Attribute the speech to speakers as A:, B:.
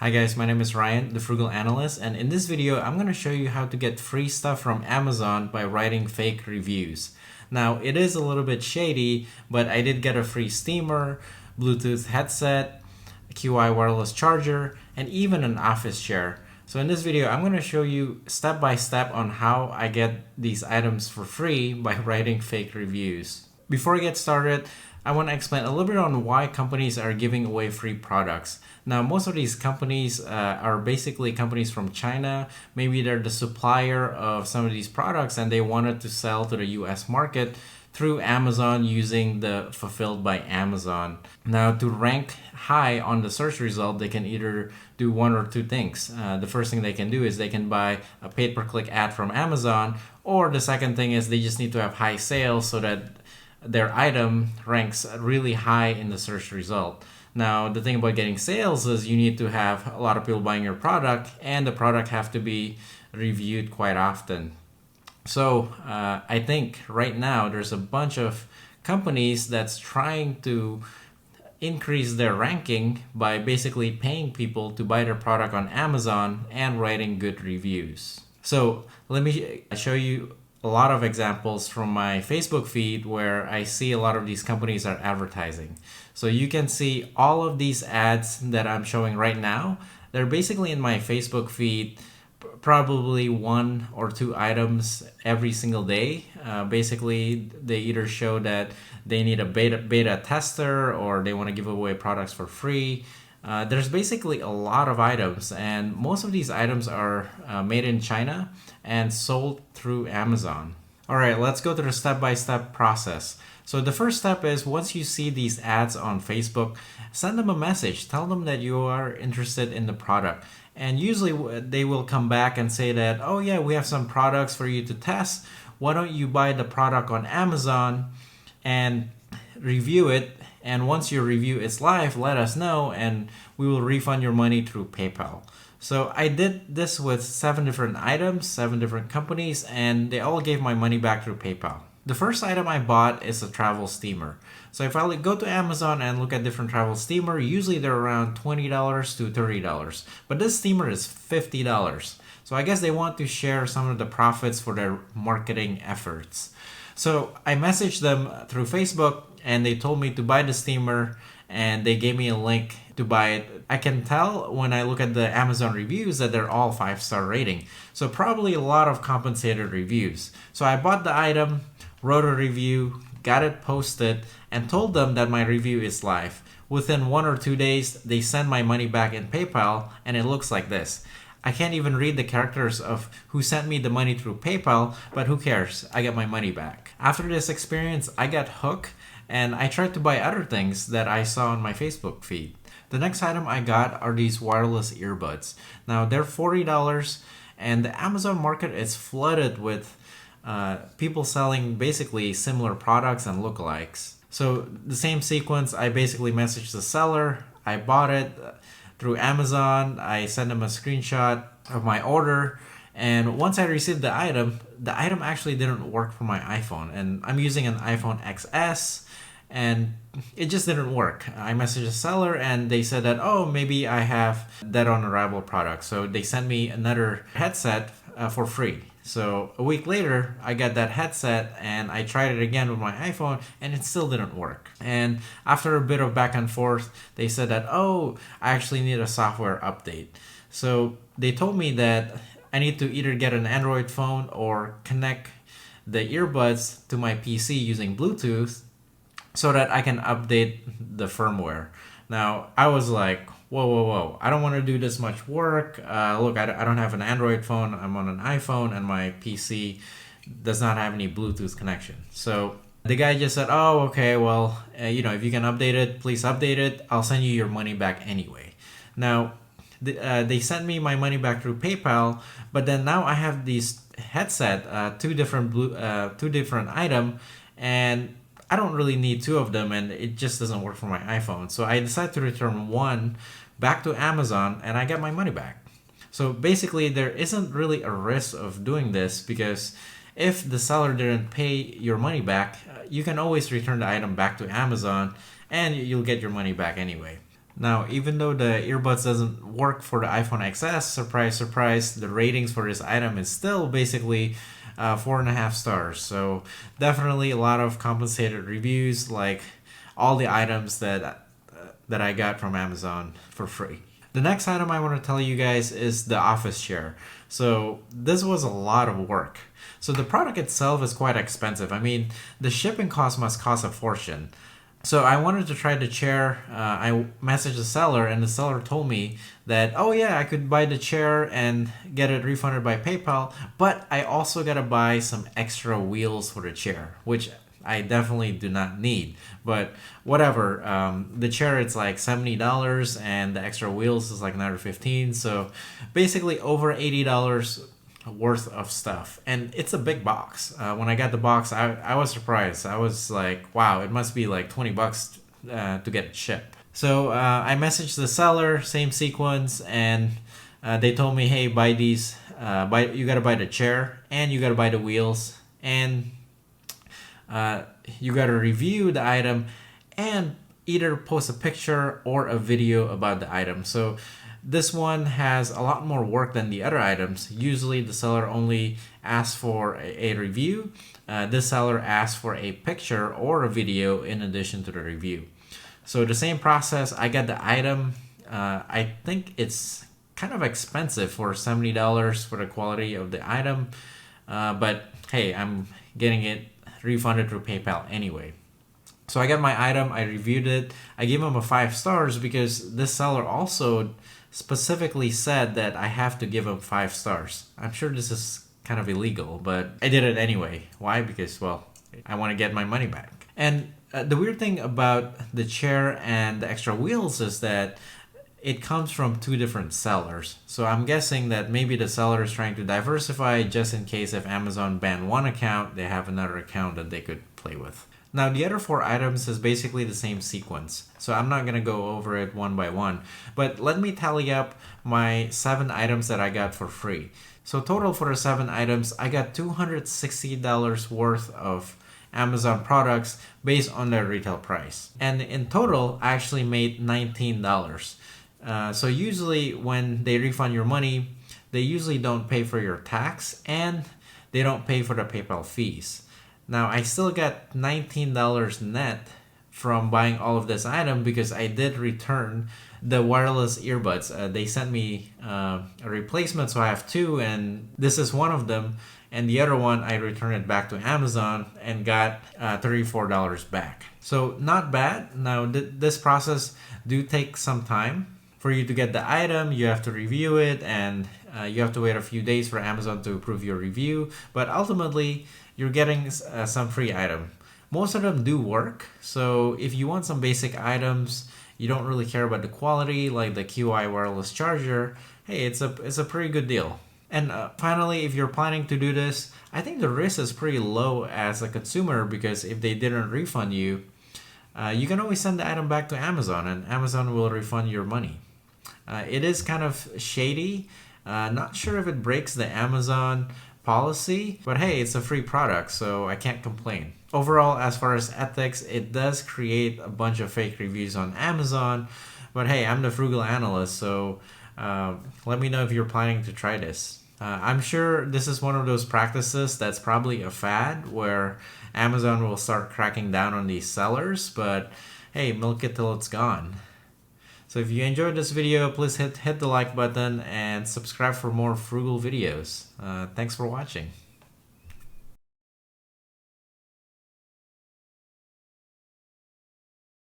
A: Hi guys, my name is Ryan, the Frugal Analyst, and in this video, I'm going to show you how to get free stuff from Amazon by writing fake reviews. Now, it is a little bit shady, but I did get a free steamer, Bluetooth headset, a QI wireless charger, and even an office chair. So in this video, I'm going to show you step by step on how I get these items for free by writing fake reviews. Before I get started, I want to explain a little bit on why companies are giving away free products. Now, most of these companies are basically companies from China. Maybe they're the supplier of some of these products and they wanted to sell to the US market through Amazon using the fulfilled by Amazon. Now, to rank high on the search result, they can either do one or two things. The first thing they can do is they can buy a pay-per-click ad from Amazon, or the second thing is they just need to have high sales so that their item ranks really high in the search result. Now, the thing about getting sales is you need to have a lot of people buying your product, and the product have to be reviewed quite often. So I think right now there's a bunch of companies that's trying to increase their ranking by basically paying people to buy their product on Amazon and writing good reviews. So let me show you a lot of examples from my Facebook feed where I see a lot of these companies are advertising. So you can see all of these ads that I'm showing right now. They're basically in my Facebook feed, probably one or two items every single day. Basically, they either show that they need a beta tester or they want to give away products for free. There's basically a lot of items, and most of these items are made in China and sold through Amazon. All right, let's go through the step-by-step process. So the first step is once you see these ads on Facebook, send them a message. Tell them that you are interested in the product. And usually they will come back and say that, oh yeah, we have some products for you to test. Why don't you buy the product on Amazon and review it? And once your review is live, let us know and we will refund your money through PayPal. So I did this with 7 different items, 7 different companies, and they all gave my money back through PayPal. The first item I bought is a travel steamer. So if I go to Amazon and look at different travel steamer, usually they're around $20 to $30. But this steamer is $50. So I guess they want to share some of the profits for their marketing efforts. So I messaged them through Facebook and they told me to buy the steamer and they gave me a link to buy it. I can tell when I look at the Amazon reviews that they're all 5-star rating. So probably a lot of compensated reviews. So I bought the item, wrote a review, got it posted, and told them that my review is live. Within 1 or 2 days, they send my money back in PayPal and it looks like this. I can't even read the characters of who sent me the money through PayPal, but who cares? I get my money back. After this experience, I got hooked and I tried to buy other things that I saw on my Facebook feed. The next item I got are these wireless earbuds. Now they're $40 and the Amazon market is flooded with people selling basically similar products and lookalikes. So the same sequence, I basically messaged the seller, I bought it through Amazon, I sent them a screenshot of my order, and once I received the item actually didn't work for my iPhone, and I'm using an iPhone XS, and it just didn't work. I messaged the seller and they said that, oh, maybe I have dead on arrival product. So they sent me another headset for free. So a week later, I got that headset and I tried it again with my iPhone and it still didn't work. And after a bit of back and forth, they said that, oh, I actually need a software update. So they told me that I need to either get an Android phone or connect the earbuds to my PC using Bluetooth so that I can update the firmware. Now, I was like, whoa, I don't want to do this much work. Look, I don't have an Android phone, I'm on an iPhone, and my PC does not have any Bluetooth connection. So the guy just said, oh, okay, well, if you can update it, please update it. I'll send you your money back anyway. Now, they sent me my money back through PayPal, but then now I have these headset, two different item, and I don't really need 2 of them, and it just doesn't work for my iPhone. So I decided to return one back to Amazon and I got my money back. So basically there isn't really a risk of doing this because if the seller didn't pay your money back, you can always return the item back to Amazon and you'll get your money back anyway. Now, even though the earbuds doesn't work for the iPhone XS, surprise, surprise, the ratings for this item is still basically 4.5 stars. So definitely a lot of compensated reviews, like all the items that I got from Amazon for free. The next item I want to tell you guys is the office chair. So this was a lot of work. So the product itself is quite expensive. I mean, the shipping cost must cost a fortune. So I wanted to try the chair. I messaged the seller, and the seller told me that, oh yeah, I could buy the chair and get it refunded by PayPal, but I also gotta buy some extra wheels for the chair, which I definitely do not need. But whatever, the chair it's like $70, and the extra wheels is like another 15. So basically over $80 worth of stuff, and it's a big box. When I got the box, I was surprised. I was like, wow, it must be like $20 to get it shipped. So I messaged the seller, same sequence, and they told me, hey, buy these, you gotta buy the chair, and you gotta buy the wheels, and you gotta review the item, and either post a picture or a video about the item. So this one has a lot more work than the other items. Usually the seller only asks for a review. This seller asks for a picture or a video in addition to the review. So the same process, I got the item. I think it's kind of expensive for $70 for the quality of the item. But hey, I'm getting it refunded through PayPal anyway. So I got my item, I reviewed it, I gave him a 5 stars because this seller also specifically said that I have to give him 5 stars. I'm sure this is kind of illegal, but I did it anyway. Why? Because, well, I want to get my money back. And the weird thing about the chair and the extra wheels is that it comes from 2 different sellers. So I'm guessing that maybe the seller is trying to diversify just in case if Amazon banned one account, they have another account that they could play with. Now the other 4 items is basically the same sequence, so I'm not gonna go over it one by one, but let me tally up my 7 items that I got for free. So total for the 7 items, I got $260 worth of Amazon products based on their retail price. And in total, I actually made $19. So usually when they refund your money, they usually don't pay for your tax and they don't pay for the PayPal fees. Now I still got $19 net from buying all of this item because I did return the wireless earbuds. They sent me a replacement, so I have 2, and this is one of them, and the other one I returned it back to Amazon and got $34 back. So not bad. Now this process do take some time. For you to get the item, you have to review it, and you have to wait a few days for Amazon to approve your review, but ultimately you're getting some free item. Most of them do work, so if you want some basic items, you don't really care about the quality, like the QI wireless charger, hey, it's a pretty good deal. And finally, if you're planning to do this, I think the risk is pretty low as a consumer, because if they didn't refund you, you can always send the item back to Amazon and Amazon will refund your money. It is kind of shady. Not sure if it breaks the Amazon policy, but hey, it's a free product, so I can't complain. Overall, as far as ethics, it does create a bunch of fake reviews on Amazon, but hey, I'm the frugal analyst, so let me know if you're planning to try this. I'm sure this is one of those practices that's probably a fad where Amazon will start cracking down on these sellers, but hey, milk it till it's gone. So if you enjoyed this video, please hit the like button and subscribe for more frugal videos. Thanks for watching.